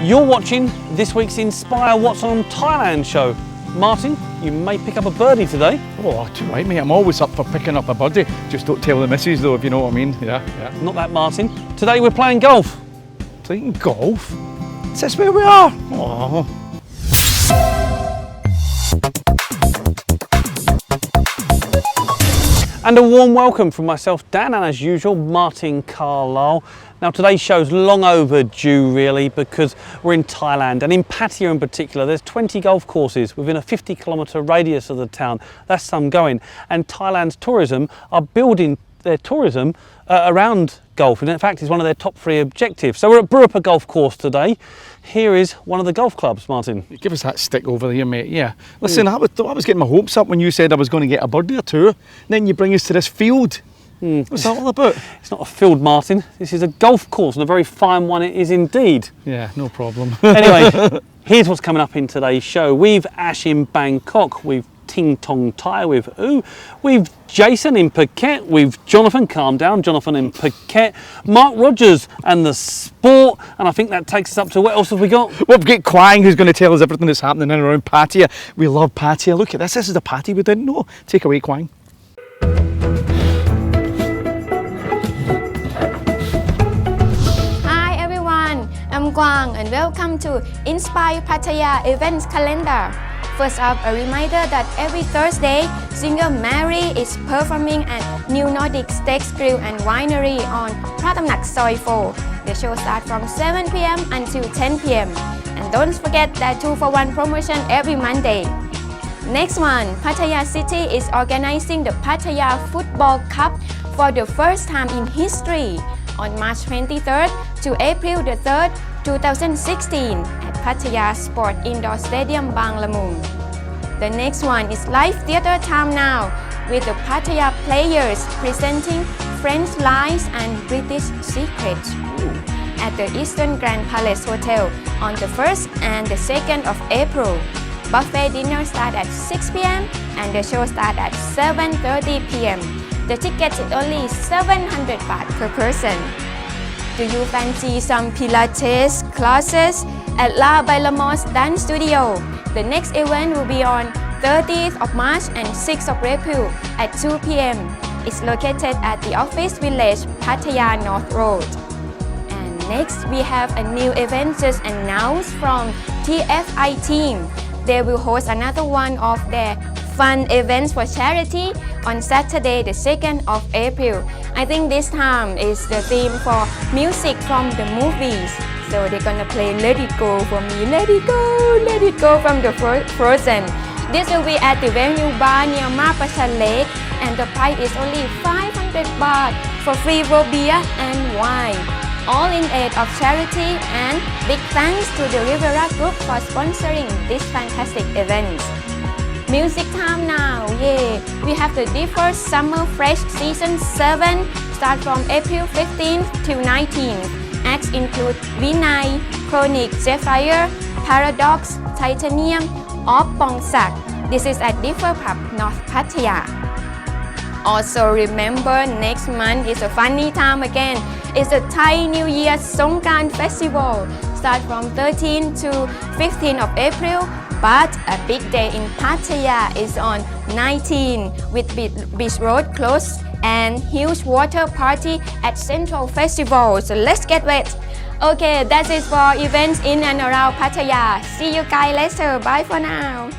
You're watching this week's Inspire What's on Thailand show. Martin, you may pick up a birdie today. Oh, too right, mate. I'm always up for picking up a birdie. Just don't tell the missus, though, if you know what I mean. Yeah. Not that, Martin. Today we're playing golf. Playing golf? Is this where we are? Oh. And a warm welcome from myself, Dan, and as usual, Martin Carlisle. Now today's show's long overdue really, because we're in Thailand, and in Pattaya in particular there's 20 golf courses within a 50-kilometre radius of the town. That's some going, and Thailand's tourism are building their tourism around golf, and in fact it's one of their top 3 objectives. So we're at Burapha golf course today. Here is one of the golf clubs, Martin. Give us that stick over there, mate. Yeah. Listen, I was getting my hopes up when you said I was going to get a birdie or two. Then you bring us to this field. What's that all about? It's not a field, Martin. This is a golf course, and a very fine one it is indeed. Yeah, no problem. Anyway, here's what's coming up in today's show. We've Ash in Bangkok, we've Ting Tong Thai with Oo, we've Jason in Phuket, we've Jonathan, calm down, Jonathan in Phuket, Mark Rogers and the sport, and I think that takes us up to what else have we got? We've got Kwang, who's going to tell us everything that's happening in and around Pattaya. We love Pattaya. Look at this. This is the Pattaya we didn't know. Take away, Kwang. Hi everyone, I'm Kwang and welcome to Inspire Pattaya events calendar. First up, a reminder that every Thursday, singer Mary is performing at New Nordic Steaks Grill and Winery on Practicka Soi 4. The show starts from 7 p.m. until 10 p.m. And don't forget that 2-for-1 promotion every Monday. Next one, Pattaya City is organizing the Pattaya Football Cup for the first time in history on March 23rd to April the 3rd, 2016 at Pattaya Sport Indoor Stadium, Bang Lamun. The next one is live theatre time now with the Pattaya players presenting French Lies and British Secrets at the Eastern Grand Palace Hotel on the 1st and the 2nd of April. Buffet dinner starts at 6 p.m. and the show starts at 7:30 p.m. The ticket is only 700 baht per person. Do you fancy some Pilates classes at La Bailamos Dance Studio? The next event will be on 30th of March and 6th of April at 2 p.m. It's located at the Office Village, Pattaya North Road. And next we have a new event just announced from TFI team. They will host another one of their fun events for charity on Saturday the 2nd of April. I think this time is the theme for music from the movies. So they're gonna play Let It Go for me. Let it go from the Frozen. This will be at the venue bar near Mapachan Lake, and the price is only 500 baht for free raw beer and wine. All in aid of charity, and big thanks to the Rivera Group for sponsoring this fantastic event. Music time now, yeah! We have the Differ Summer Fresh Season 7, start from April 15th till 19th. Acts include Vinay, Chronic, Zephyr, Paradox, Titanium, or Pongsak. This is at Differ Pub, North Pattaya. Also remember, next month is a funny time again. It's the Thai New Year Songkran Festival. Start from 13th to 15th of April. But a big day in Pattaya is on 19 with Beach Road closed and huge water party at Central Festival. So let's get wet. Okay, that's it for events in and around Pattaya. See you guys later. Bye for now.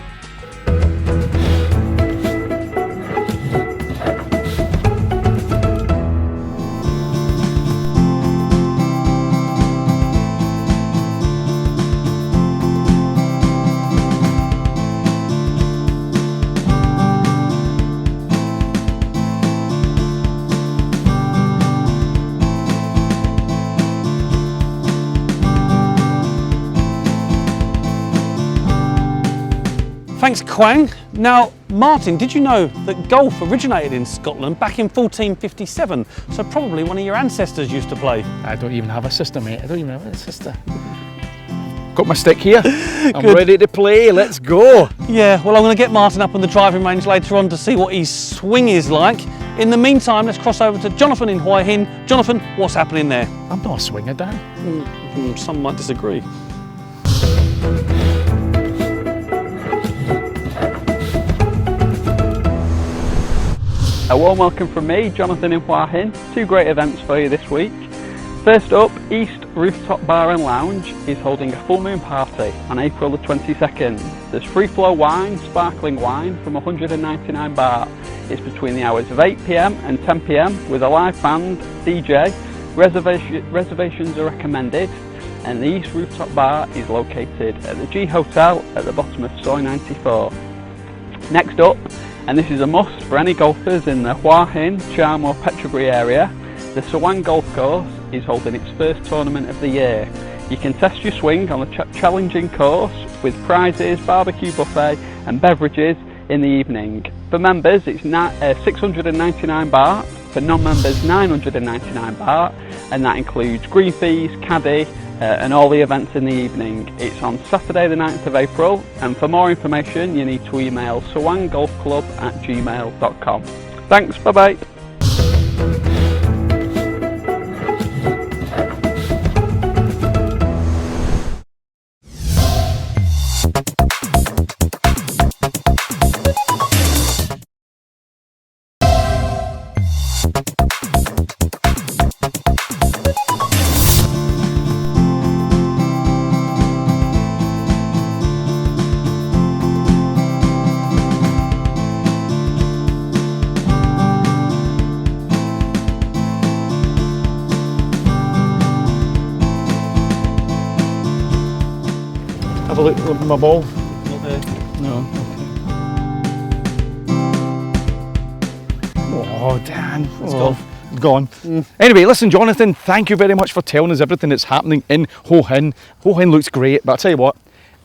Thanks, Kwang. Now, Martin, did you know that golf originated in Scotland back in 1457? So probably one of your ancestors used to play. I don't even have a sister, mate. I don't even have a sister. Got my stick here. I'm ready to play. Let's go. Yeah, well, I'm going to get Martin up on the driving range later on to see what his swing is like. In the meantime, let's cross over to Jonathan in Hua Hin. Jonathan, what's happening there? I'm not a swinger, Dan. Some might disagree. A warm welcome from me, Jonathan and Hua Hin. Two great events for you this week. First up, East Rooftop Bar and Lounge is holding a full moon party on April the 22nd. There's free flow wine, sparkling wine from 199 baht. It's between the hours of 8 PM and 10 PM with a live band, DJ. Reservations are recommended, and the East Rooftop Bar is located at the G Hotel at the bottom of Soi 94. Next up, and this is a must for any golfers in the Hua Hin, Charm or Petrogri area, the Sawang Golf Course is holding its first tournament of the year. You can test your swing on a challenging course with prizes, barbecue buffet and beverages in the evening. For members it's 699 baht, for non-members 999 baht, and that includes green fees, caddy and all the events in the evening. It's on Saturday the 9th of April, and for more information you need to email sawanggolfclub@gmail.com. Thanks, bye bye. Have a look at my ball. Not there. No. Okay. Oh, Dan. Gone. Anyway, listen, Jonathan, thank you very much for telling us everything that's happening in Hua Hin. Hua Hin looks great, but I'll tell you what,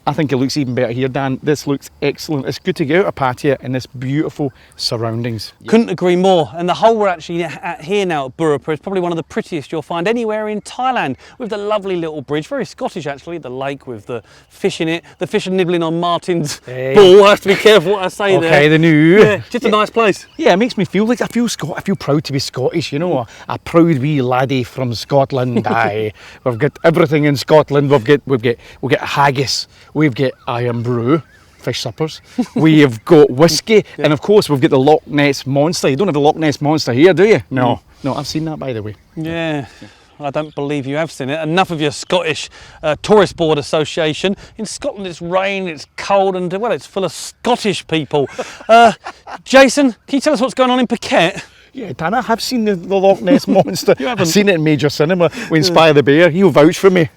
I think it looks even better here, Dan. This looks excellent. It's good to get out of Pattaya in this beautiful surroundings. Couldn't agree more. And the hole we're actually at here now at Burapha is probably one of the prettiest you'll find anywhere in Thailand, with the lovely little bridge, very Scottish actually, the lake with the fish in it. The fish are nibbling on Martin's ball. I have to be careful what I say there. Okay, the new. Yeah, just a nice place. Yeah, it makes me feel like I feel proud to be Scottish, you know, a proud wee laddie from Scotland. Aye, we've got everything in Scotland. We've got haggis, we've got iron brew, fish suppers, we have got whiskey, and of course we've got the Loch Ness Monster. You don't have the Loch Ness Monster here, do you? No, I've seen that, by the way. Yeah. I don't believe you have seen it. Enough of your Scottish Tourist Board Association. In Scotland it's rain, it's cold, and well, it's full of Scottish people. Jason, can you tell us what's going on in Phuket? Yeah, Dan, I have seen the Loch Ness Monster. You haven't? I've seen it in Major Cinema with Inspire the Bear. He'll vouch for me.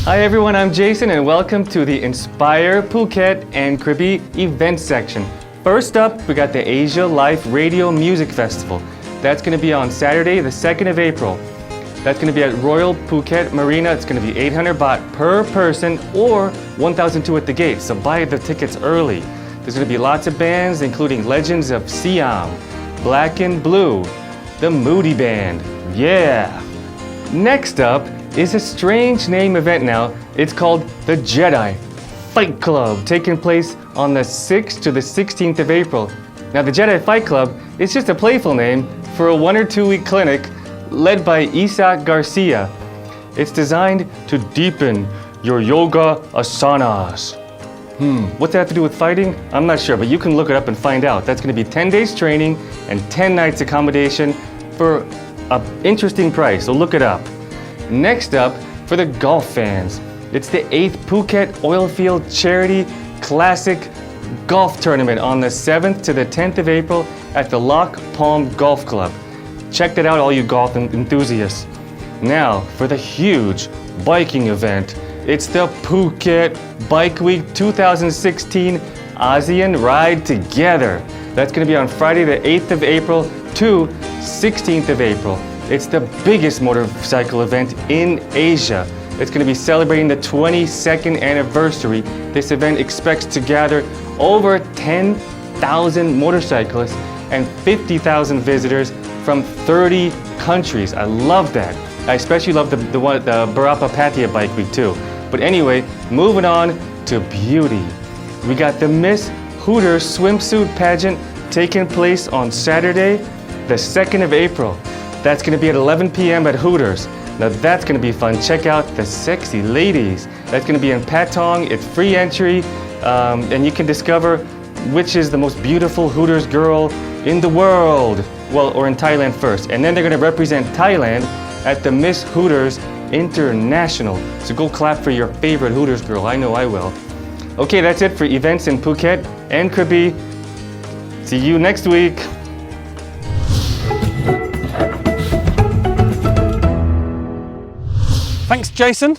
Hi everyone, I'm Jason and welcome to the Inspire Phuket and Krabi event section. First up, we got the Asia Life Radio Music Festival. That's going to be on Saturday, the 2nd of April. That's going to be at Royal Phuket Marina. It's going to be 800 baht per person or 1,002 at the gate, so buy the tickets early. There's going to be lots of bands, including legends of Siam, Black and Blue, the Moody Band. Yeah! Next up is a strange name event now. It's called the Jedi Fight Club, taking place on the 6th to the 16th of April. Now the Jedi Fight Club is just a playful name for a 1 or 2 week clinic led by Isaac Garcia. It's designed to deepen your yoga asanas. What's that have to do with fighting? I'm not sure, but you can look it up and find out. That's going to be 10 days training and 10 nights accommodation for an interesting price, so look it up. Next up, for the golf fans, it's the 8th Phuket Oilfield Charity Classic Golf Tournament on the 7th to the 10th of April at the Loch Palm Golf Club. Check that out, all you golf enthusiasts. Now, for the huge biking event, it's the Phuket Bike Week 2016 ASEAN Ride Together. That's going to be on Friday the 8th of April to 16th of April. It's the biggest motorcycle event in Asia. It's going to be celebrating the 22nd anniversary. This event expects to gather over 10,000 motorcyclists and 50,000 visitors from 30 countries. I love that. I especially love the Burapha Pattaya Bike Week too. But anyway, moving on to beauty. We got the Miss Hooters swimsuit pageant taking place on Saturday, the 2nd of April. That's going to be at 11 p.m. at Hooters. Now that's going to be fun. Check out the sexy ladies. That's going to be in Patong. It's free entry, and you can discover which is the most beautiful Hooters girl in the world. Well, or in Thailand first. And then they're going to represent Thailand at the Miss Hooters International. So go clap for your favorite Hooters girl. I know I will. Okay, that's it for events in Phuket and Krabi. See you next week. Thanks, Jason.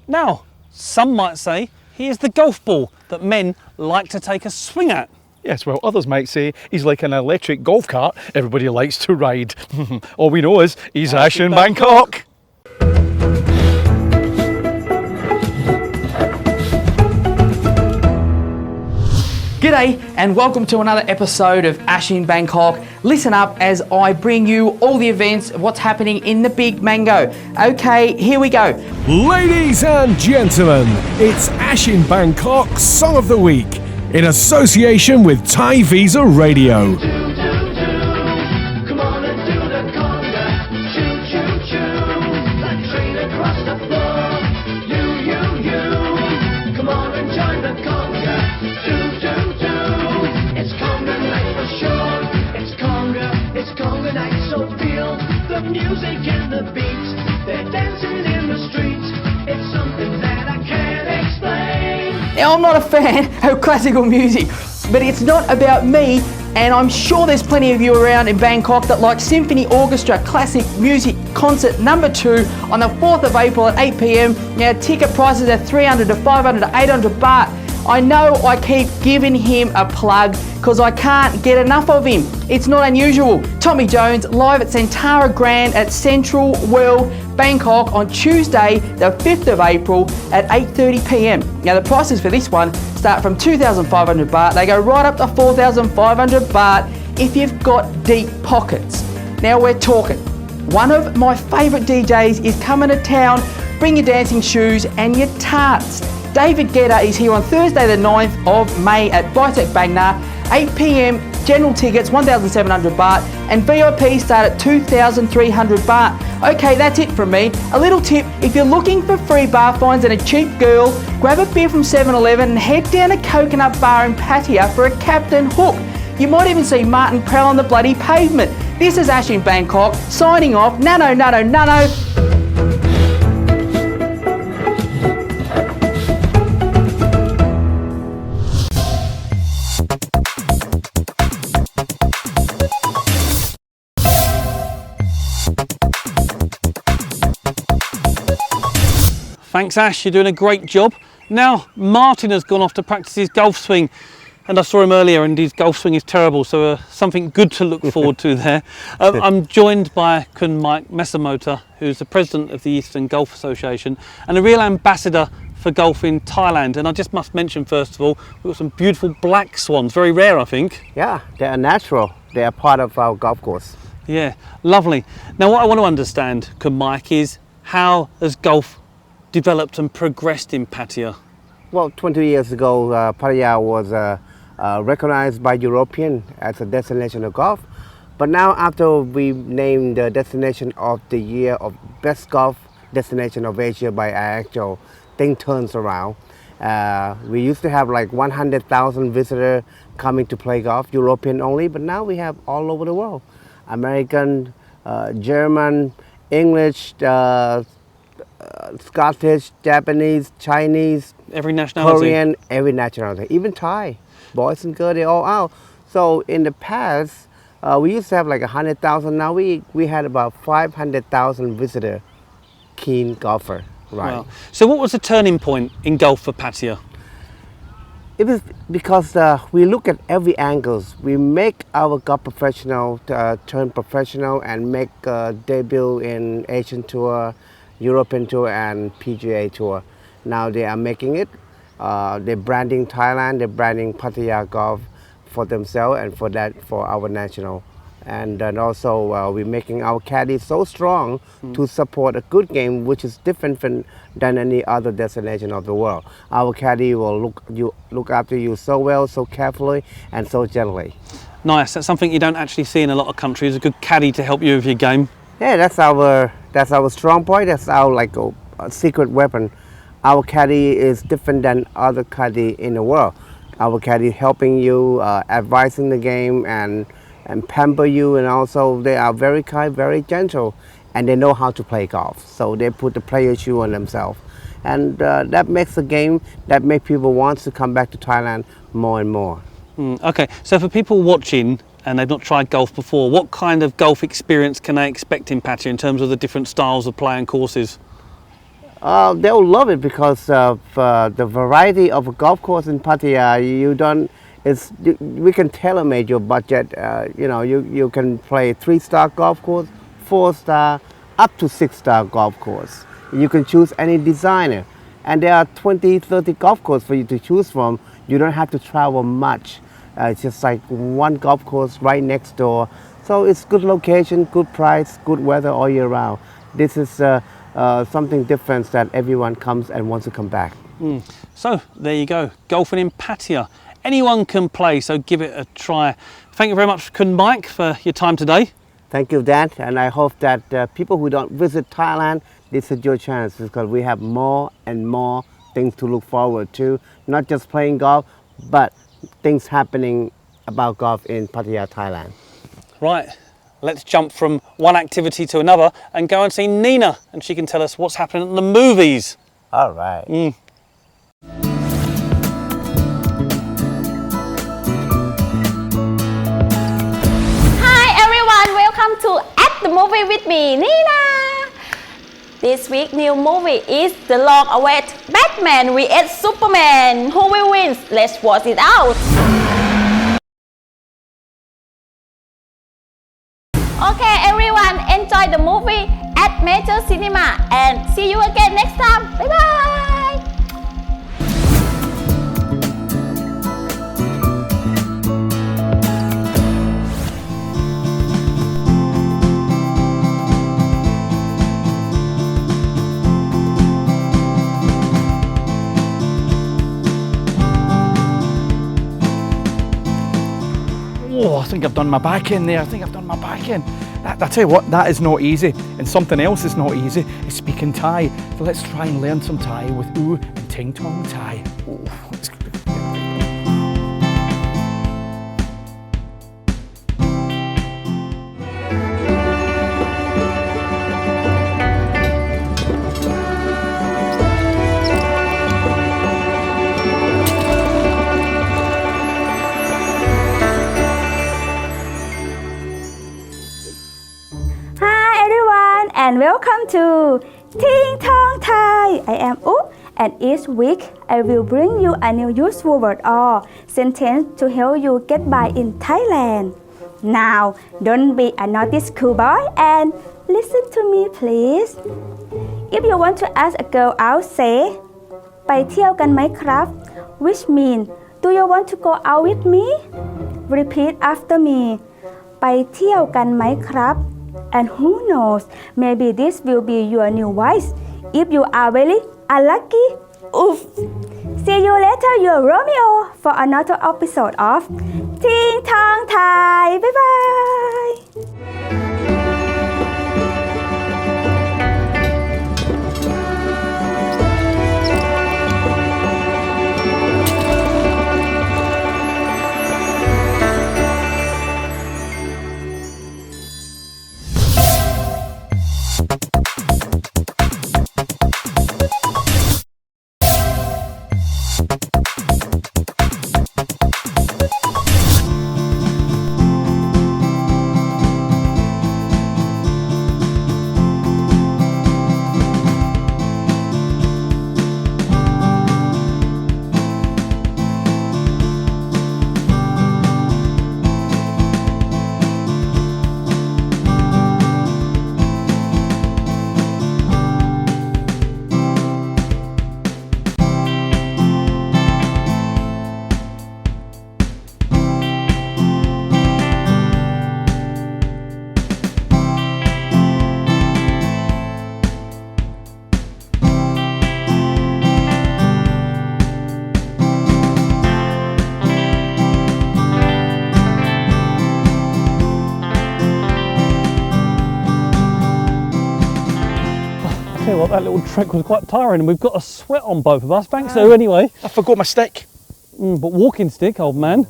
Now, some might say he is the golf ball that men like to take a swing at. Yes, well, others might say he's like an electric golf cart everybody likes to ride. All we know is he's Ash in Bangkok. G'day and welcome to another episode of Ash in Bangkok. Listen up as I bring you all the events of what's happening in the Big Mango. Okay, here we go. Ladies and gentlemen, it's Ash in Bangkok Song of the Week in association with Thai Visa Radio. Now, I'm not a fan of classical music, but it's not about me, and I'm sure there's plenty of you around in Bangkok that like Symphony Orchestra Classic Music Concert number 2 on the 4th of April at 8 p.m. Now, ticket prices are 300 to 500 to 800 baht. I know I keep giving him a plug because I can't get enough of him. It's not unusual. Tommy Jones live at Centara Grand at Central World Bangkok on Tuesday the 5th of April at 8:30 p.m. Now the prices for this one start from 2,500 baht. They go right up to 4,500 baht if you've got deep pockets. Now we're talking. One of my favourite DJs is coming to town. Bring your dancing shoes and your tarts. David Guetta is here on Thursday the 9th of May at Vientiane, Bang Na, 8 p.m. General tickets 1,700 baht and VIP start at 2,300 baht. Okay, that's it from me. A little tip, if you're looking for free bar fines and a cheap girl, grab a beer from 7-Eleven and head down to Coconut Bar in Pattaya for a Captain Hook. You might even see Martin Prowl on the bloody pavement. This is Ash in Bangkok, signing off. Nano, nano, nano. Thanks, Ash, you're doing a great job. Now, Martin has gone off to practice his golf swing, and I saw him earlier and his golf swing is terrible, so something good to look forward to there. I'm joined by Kun Mike Mesamota, who's the president of the Eastern Golf Association and a real ambassador for golf in Thailand. And I just must mention, first of all, we've got some beautiful black swans, very rare, I think. Yeah, they are natural. They are part of our golf course. Yeah, lovely. Now, what I want to understand, Kun Mike, is how has golf developed and progressed in Pattaya? Well, 20 years ago, Pattaya was recognized by European as a destination of golf. But now, after we named the destination of the year of best golf destination of Asia by IACCO, thing turns around. We used to have like 100,000 visitors coming to play golf, European only, but now we have all over the world. American, German, English, Scottish, Japanese, Chinese, Every nationality. Korean, every nationality, even Thai, boys and girls, they all out. So in the past, we used to have like 100,000. Now we had about 500,000 visitors, keen golfer, right? Wow. So what was the turning point in golf for Pattaya? It was because we look at every angles. We make our golf professional turn professional and make debut in Asian Tour, European Tour and PGA Tour. Now they are making it. They're branding Thailand, they're branding Pattaya Golf for themselves and for our national. And then also we're making our caddy so strong to support a good game, which is different than any other destination of the world. Our caddy will look after you so well, so carefully, and so gently. Nice, that's something you don't actually see in a lot of countries, a good caddy to help you with your game. Yeah, that's our strong point. That's our like a secret weapon. Our caddy is different than other caddy in the world. Our caddy helping you, advising the game, and pamper you, and also they are very kind, very gentle, and they know how to play golf. So they put the player shoe on themselves, and that makes the game that make people want to come back to Thailand more and more. Okay, so for people watching and they've not tried golf before, what kind of golf experience can they expect in Pattaya in terms of the different styles of play and courses? They'll love it because of the variety of a golf course in Pattaya. We can tailor-make your budget. You can play 3-star golf course, 4-star, up to 6-star golf course. You can choose any designer, and there are 20, 30 golf courses for you to choose from. You don't have to travel much. It's just like one golf course right next door. So it's good location, good price, good weather all year round. This is something different that everyone comes and wants to come back. So there you go, golfing in Pattaya. Anyone can play, so give it a try. Thank you very much, Kun Mike, for your time today. Thank you, Dan, and I hope that people who don't visit Thailand, this is your chance because we have more and more things to look forward to. Not just playing golf, but things happening about golf in Pattaya, Thailand. Right, let's jump from one activity to another and go and see Nina, and she can tell us what's happening at the movies. All right. Hi everyone, welcome to At the Movie with me, Nina. This week's new movie is the long-awaited Batman vs Superman. Who will win? Let's watch it out. Okay everyone, enjoy the movie at Major Cinema and see you again next time. Bye bye. Oh, I think I've done my back in there. I tell you what, that is not easy. And something else is not easy is speaking Thai. So let's try and learn some Thai with Oo and Ting Tong Thai. Oh, let's go. And welcome to Ting Tong Thai. I am Úc, and each week I will bring you a new useful word or sentence to help you get by in Thailand. Now, don't be a naughty schoolboy and listen to me, please. If you want to ask a girl out, say ไปเที่ยวกันไหมครับ which means do you want to go out with me? Repeat after me. ไปเที่ยวกันไหมครับ And who knows, maybe this will be your new wife. If you are very unlucky, oof. See you later, your Romeo, for another episode of Ting Tong Thai. Bye bye. tell you what, that little trek was quite tiring, and we've got a sweat on both of us. Thanks, Sue, anyway. I forgot my stick. But walking stick, old man.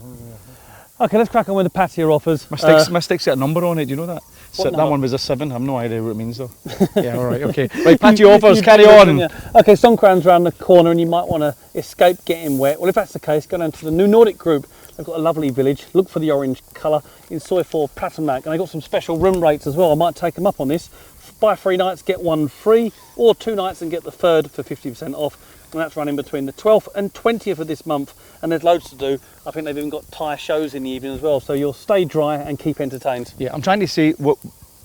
Okay, let's crack on with the Pattaya offers. My stick's got a number on it, do you know that? So that one was a 7, I have no idea what it means though. Yeah, alright, okay. Right, Pattaya offers, carry on. Yeah. Okay, Songkran's around the corner and you might want to escape getting wet. Well, if that's the case, go down to the New Nordic Group. They've got a lovely village. Look for the orange colour in Soy 4 Practicka, and they've got some special room rates as well. I might take them up on this. Buy 3 nights, get 1 free, or 2 nights and get the 3rd for 50% off. And that's running between the 12th and 20th of this month, and there's loads to do. I think they've even got Thai shows in the evening as well, so you'll stay dry and keep entertained. Yeah, I'm trying to say what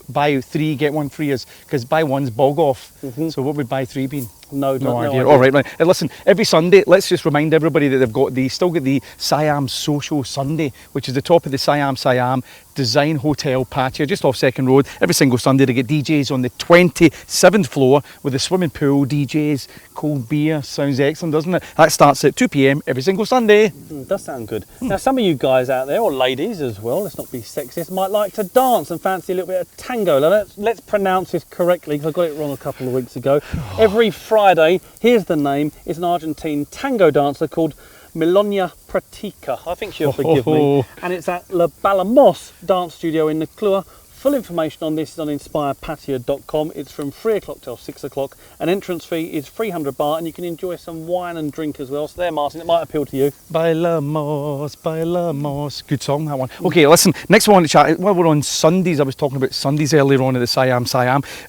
buy 3 get 1 free is, because buy 1's bog off. So what would buy 3 be? No idea. All right, right. And listen, every Sunday, let's just remind everybody that they've still got the Siam Social Sunday, which is the top of the Siam Design Hotel Pattaya, just off Second Road. Every single Sunday they get DJs on the 27th floor with a swimming pool, DJs, cold beer. Sounds excellent, doesn't it? That starts at 2 p.m. every single Sunday. Does sound good. Now, some of you guys out there, or ladies as well, let's not be sexist, might like to dance and fancy a little bit of tango. Now, let's pronounce this correctly, because I got it wrong a couple of weeks ago. Every Friday, here's the name, it's an Argentine tango dancer called Milonga Practicka. I think she'll forgive me. And it's at La Balamos Dance Studio in the Clua. Full information on this is on inspirepattaya.com. It's from 3 o'clock till 6 o'clock. An entrance fee is 300 baht, and you can enjoy some wine and drink as well. So there, Martin, it might appeal to you. Bailamos, bailamos. Good song, that one. Okay, listen, next one to chat. While we're on Sundays, I was talking about Sundays earlier on at the Siam.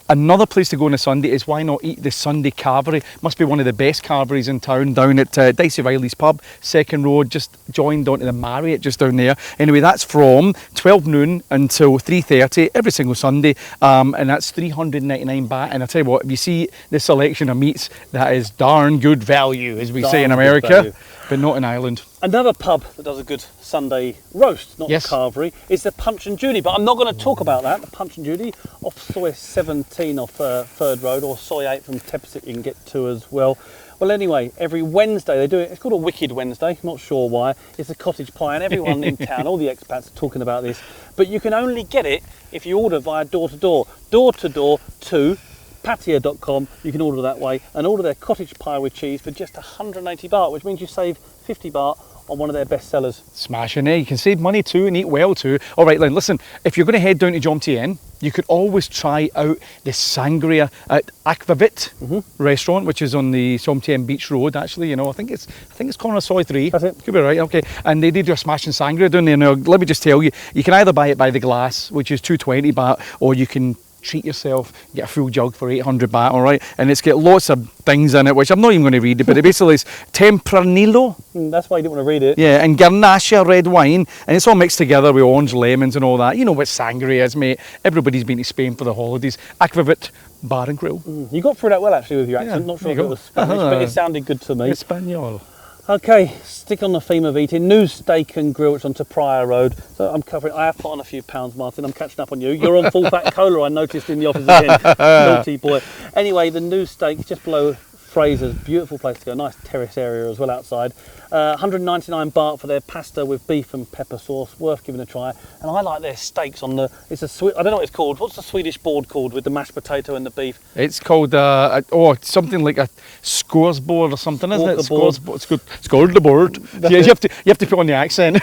Another place to go on a Sunday is why not eat the Sunday CARVERY. Must be one of the best carveries in town, down at Dicey Riley's pub, Second Road, just joined onto the Marriott just down there. Anyway, that's from 12 noon until 3:30. Every single Sunday, and that's 399 baht. And I tell you what, if you see the selection of meats, that is darn good value, as we say in America, but not in Ireland. Another pub that does a good Sunday roast, not CARVERY, is the Punch and Judy. But I'm not going to talk about that. The Punch and Judy off Soy 17 off 3rd Road, or Soy 8 from Tepsit you can get to as well. Well, anyway, every Wednesday they do it. It's called a Wicked Wednesday, not sure why. It's a cottage pie, and everyone in town, all the expats are talking about this. But you can only get it if you order via door-to-door. Door-to-door to Pattaya.com. You can order that way, and order their cottage pie with cheese for just 180 baht, which means you save 50 baht on one of their best sellers. Smashing, eh? You can save money too and eat well too. All right, then, listen, if you're going to head down to Vientiane, you could always try out the sangria at Aquavit restaurant, which is on the Vientiane Beach Road. Actually, you know, I think it's corner of Soy 3. That's it. Could be right. Okay, and they do a smashing sangria down there. Now, let me just tell you, you can either buy it by the glass, which is 220 baht, or you can treat yourself, get a full jug for 800 baht, all right? And it's got lots of things in it, which I'm not even going to read it, but it basically is Tempranillo. That's why you didn't want to read it. Yeah, and Garnacha red wine, and it's all mixed together with orange, lemons and all that. You know what sangria is, mate. Everybody's been to Spain for the holidays. Aquavit Bar and Grill. You got through that well, actually, with your accent. Not sure if it was Spanish, but it sounded good to me. Espanol. Okay, stick on the theme of eating. New Steak and Grill, which is on Practicka Road. So I'm covering. I have put on a few pounds, Martin. I'm catching up on you. You're on full fat cola, I noticed in the office again. Naughty boy. Anyway, the New Steak, just below Fraser's, beautiful place to go. Nice terrace area as well outside. 199 baht for their pasta with beef and pepper sauce. Worth giving a try. And I like their steaks on the. It's a sweet. I don't know what it's called. What's the Swedish board called with the mashed potato and the beef? It's called something like a scores board or something, isn't it? Scores the board. Yeah, you have to put on the accent.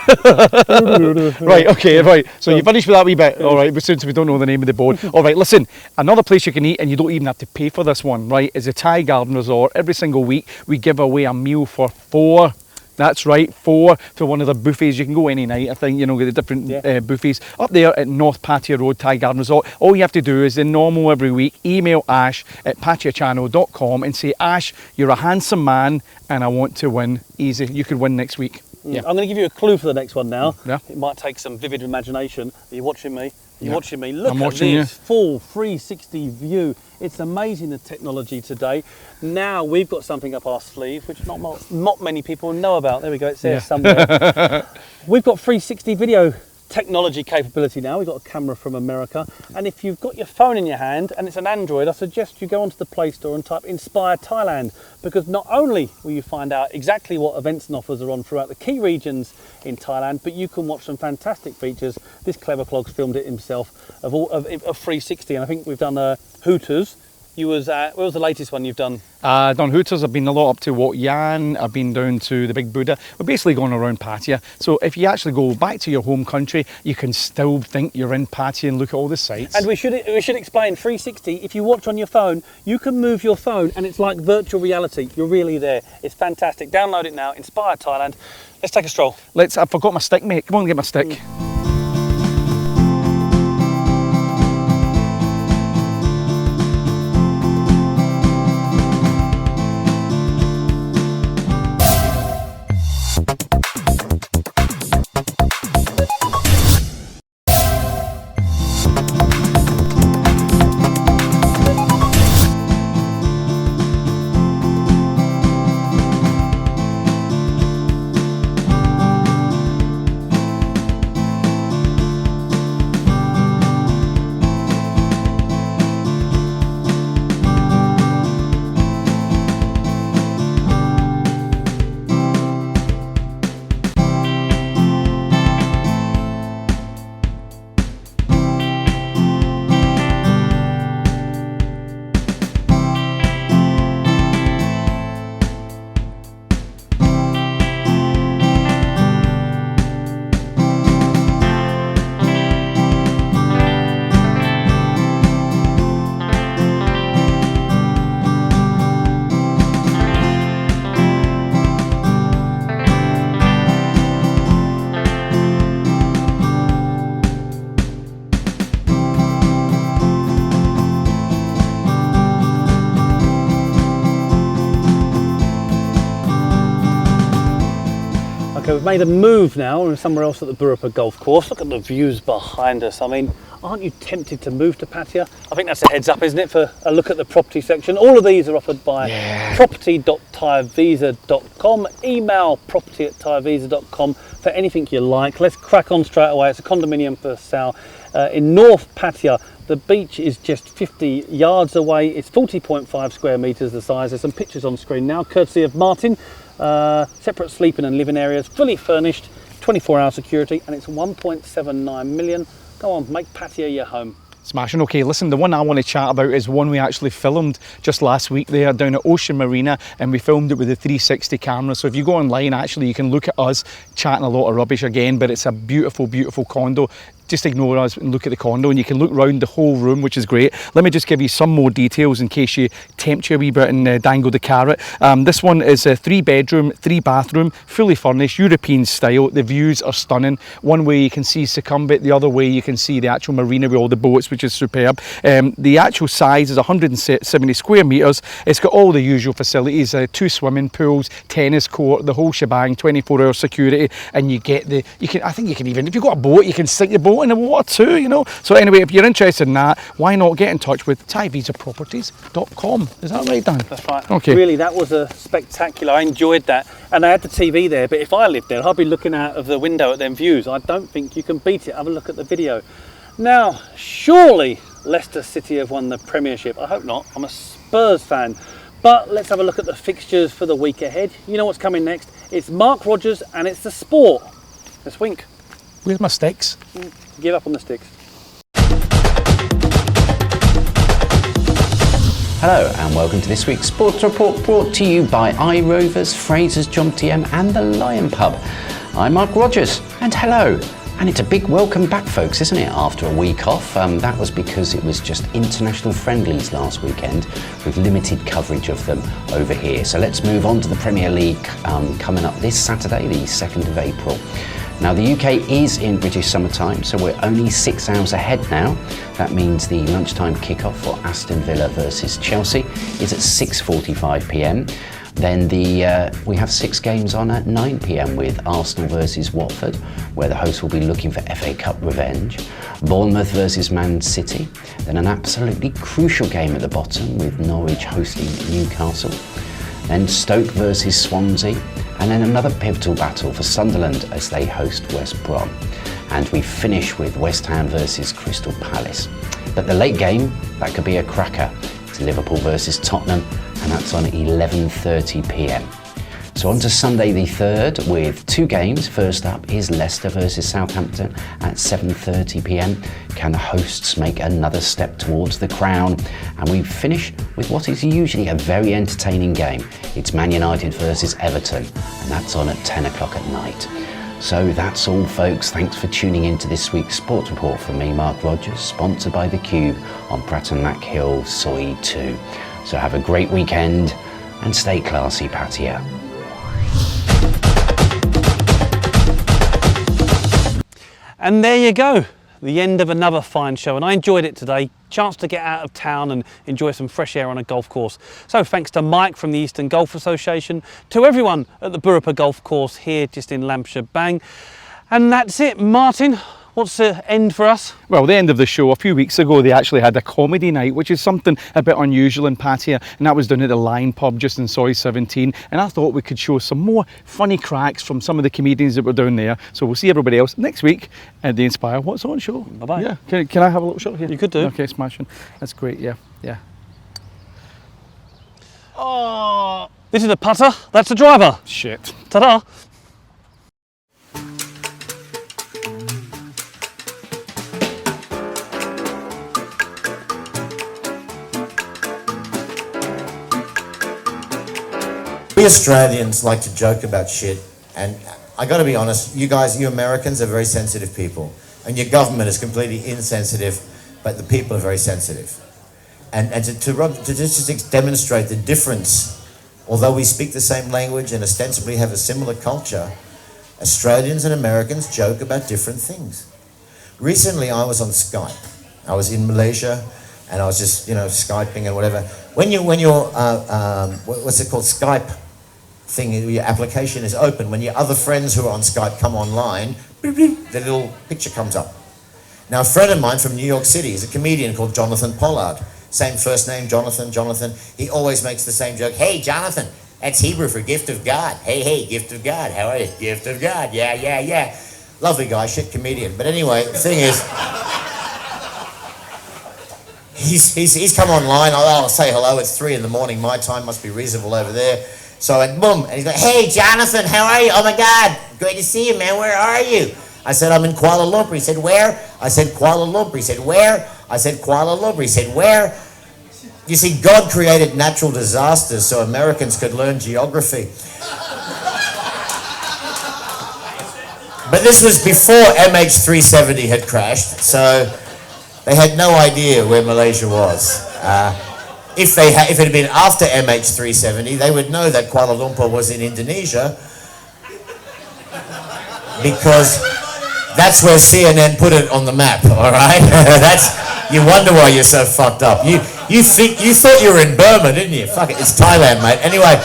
Right. Okay. Right. So you finished with that wee bit. All right. But since we don't know the name of the board. All right. Listen. Another place you can eat, and you don't even have to pay for this one. Right? Is a Thai Garden Resort. Every single week we give away a meal for 4. That's right, 4 for one of the buffets. You can go any night, I think, you know, with the different buffets. Up there at North Pattaya Road, Thai Garden Resort. All you have to do is, the normal every week, email Ash at pattayachannel.com and say, Ash, you're a handsome man and I want to win. Easy, you could win next week. Yeah. I'm going to give you a clue for the next one now. Yeah. It might take some vivid imagination. Are you watching me? You're watching me. Look I'm at watching this full 360 view. It's amazing, the technology today. Now we've got something up our sleeve which not many people know about. There we go, it's there somewhere. We've got 360 video technology capability now. We've got a camera from America, and if you've got your phone in your hand and it's an Android, I suggest you go onto the Play Store and type Inspire Thailand, because not only will you find out exactly what events and offers are on throughout the key regions in Thailand, but you can watch some fantastic features. This clever clog's filmed it himself of 360, and I think we've done Hooters, You was at, what was the latest one you've done? Done Hooters, I've been a lot up to Hua Hin, I've been down to the Big Buddha. We're basically going around Pattaya. So if you actually go back to your home country, you can still think you're in Pattaya and look at all the sights. And we should explain 360. If you watch on your phone, you can move your phone and it's like virtual reality. You're really there. It's fantastic. Download it now. Inspire Thailand. Let's take a stroll. I forgot my stick, mate. Come on, get my stick. Okay, we've made a move now. We're somewhere else at the Burapha golf course. Look at the views behind us. I mean, aren't you tempted to move to Pattaya? I think that's a heads up, isn't it, for a look at the property section. All of these are offered by property.thaivisa.com. Email property@thaivisa.com for anything you like. Let's crack on straight away. It's a condominium for sale in North Pattaya. The beach is just 50 yards away. It's 40.5 square metres the size. There's some pictures on screen now, courtesy of Martin. Separate sleeping and living areas, fully furnished, 24-hour security, and it's 1.79 million. Go on, make Pattaya your home. Smashing. Okay, listen, the one I want to chat about is one we actually filmed just last week there down at Ocean Marina, and we filmed it with a 360 camera. So if you go online, actually, you can look at us chatting a lot of rubbish again, but it's a beautiful, beautiful condo. Just ignore us and look at the condo, and you can look round the whole room, which is great. Let me just give you some more details in case you tempt you a wee bit and dangle the carrot. This one is a 3-bedroom, 3-bathroom, fully furnished, European style. The views are stunning. One way you can see Succumbit, the other way you can see the actual marina with all the boats, which is superb. The actual size is 170 square metres. It's got all the usual facilities, 2 swimming pools, tennis court, the whole shebang, 24-hour security, and you get I think you can even, if you've got a boat, you can sink your boat in the water too, you know. So anyway, if you're interested in that, why not get in touch with thaivisaproperties.com. Is that right, Dan? That's right. Okay. Really, that was a spectacular. I enjoyed that. And I had the TV there, but if I lived there, I'd be looking out of the window at them views. I don't think you can beat it. Have a look at the video. Now, surely Leicester City have won the Premiership. I hope not. I'm a Spurs fan. But let's have a look at the fixtures for the week ahead. You know what's coming next? It's Mark Rogers and it's the sport. Let's wink. Where's my sticks? Give up on the sticks. Hello and welcome to this week's Sports Report, brought to you by iRovers, Fraser's, John TM and the Lion Pub. I'm Mark Rogers, and hello. And it's a big welcome back, folks, isn't it, after a week off? That was because it was just international friendlies last weekend with limited coverage of them over here. So let's move on to the Premier League coming up this Saturday, the 2nd of April. Now, the UK is in British summertime, so we're only 6 hours ahead now. That means the lunchtime kickoff for Aston Villa versus Chelsea is at 6:45 p.m. Then we have 6 games on at 9 p.m. with Arsenal versus Watford, where the hosts will be looking for FA Cup revenge. Bournemouth versus Man City. Then an absolutely crucial game at the bottom with Norwich hosting Newcastle. Then Stoke versus Swansea. And then another pivotal battle for Sunderland as they host West Brom. And we finish with West Ham versus Crystal Palace. But the late game, that could be a cracker. It's Liverpool versus Tottenham, and that's on 11:30 p.m. So on to Sunday the 3rd with 2 games. First up is Leicester versus Southampton at 7:30 p.m. Can the hosts make another step towards the crown? And we finish with what is usually a very entertaining game. It's Man United versus Everton, and that's on at 10 o'clock at night. So that's all, folks. Thanks for tuning in to this week's Sports Report from me, Mark Rogers, sponsored by The Cube on Practicka Hill, Soi 2. So have a great weekend and stay classy, Pattaya. And there you go, the end of another fine show, and I enjoyed it today. Chance to get out of town and enjoy some fresh air on a golf course. So thanks to Mike from the Eastern Golf Association, to everyone at the Burapha Golf Course here just in Lampshire Bang. And that's it. Martin, what's the end for us? Well, the end of the show, a few weeks ago, they actually had a comedy night, which is something a bit unusual in Pattaya, and that was done at the Lion Pub just in Soi 17. And I thought we could show some more funny cracks from some of the comedians that were down there. So we'll see everybody else next week at the Inspire What's On show. Bye-bye. Yeah, can I have a little shot here? You could do. Okay, smashing. That's great, yeah. Oh, This is the putter, that's the driver. shit. Ta-da. We Australians like to joke about shit, and I got to be honest, you guys, you Americans are very sensitive people, and your government is completely insensitive, but the people are very sensitive. And to just demonstrate the difference, although we speak the same language and ostensibly have a similar culture, Australians and Americans joke about different things. Recently, I was on Skype. I was in Malaysia, and I was just, Skyping and whatever. When you're what's it called, Skype thing, your application is open. When your other friends who are on Skype come online, the little picture comes up. Now, a friend of mine from New York City is a comedian called Jonathan Pollard. Same first name, Jonathan. He always makes the same joke. Hey, Jonathan, that's Hebrew for gift of God. Hey, gift of God. How are you? Gift of God. Yeah. Lovely guy, shit comedian. But anyway, the thing is, he's come online. I'll say hello. It's 3 in the morning. My time must be reasonable over there. So I went, boom, and he's like, hey, Jonathan, how are you? Oh, my God, great to see you, man. Where are you? I said, I'm in Kuala Lumpur. He said, where? I said, Kuala Lumpur. He said, where? I said, Kuala Lumpur. He said, where? You see, God created natural disasters so Americans could learn geography. But this was before MH370 had crashed, so they had no idea where Malaysia was. If it had been after MH370, they would know that Kuala Lumpur was in Indonesia, because that's where CNN put it on the map, all right? You wonder why you're so fucked up. You thought you were in Burma, didn't you? Fuck it, it's Thailand, mate. Anyway,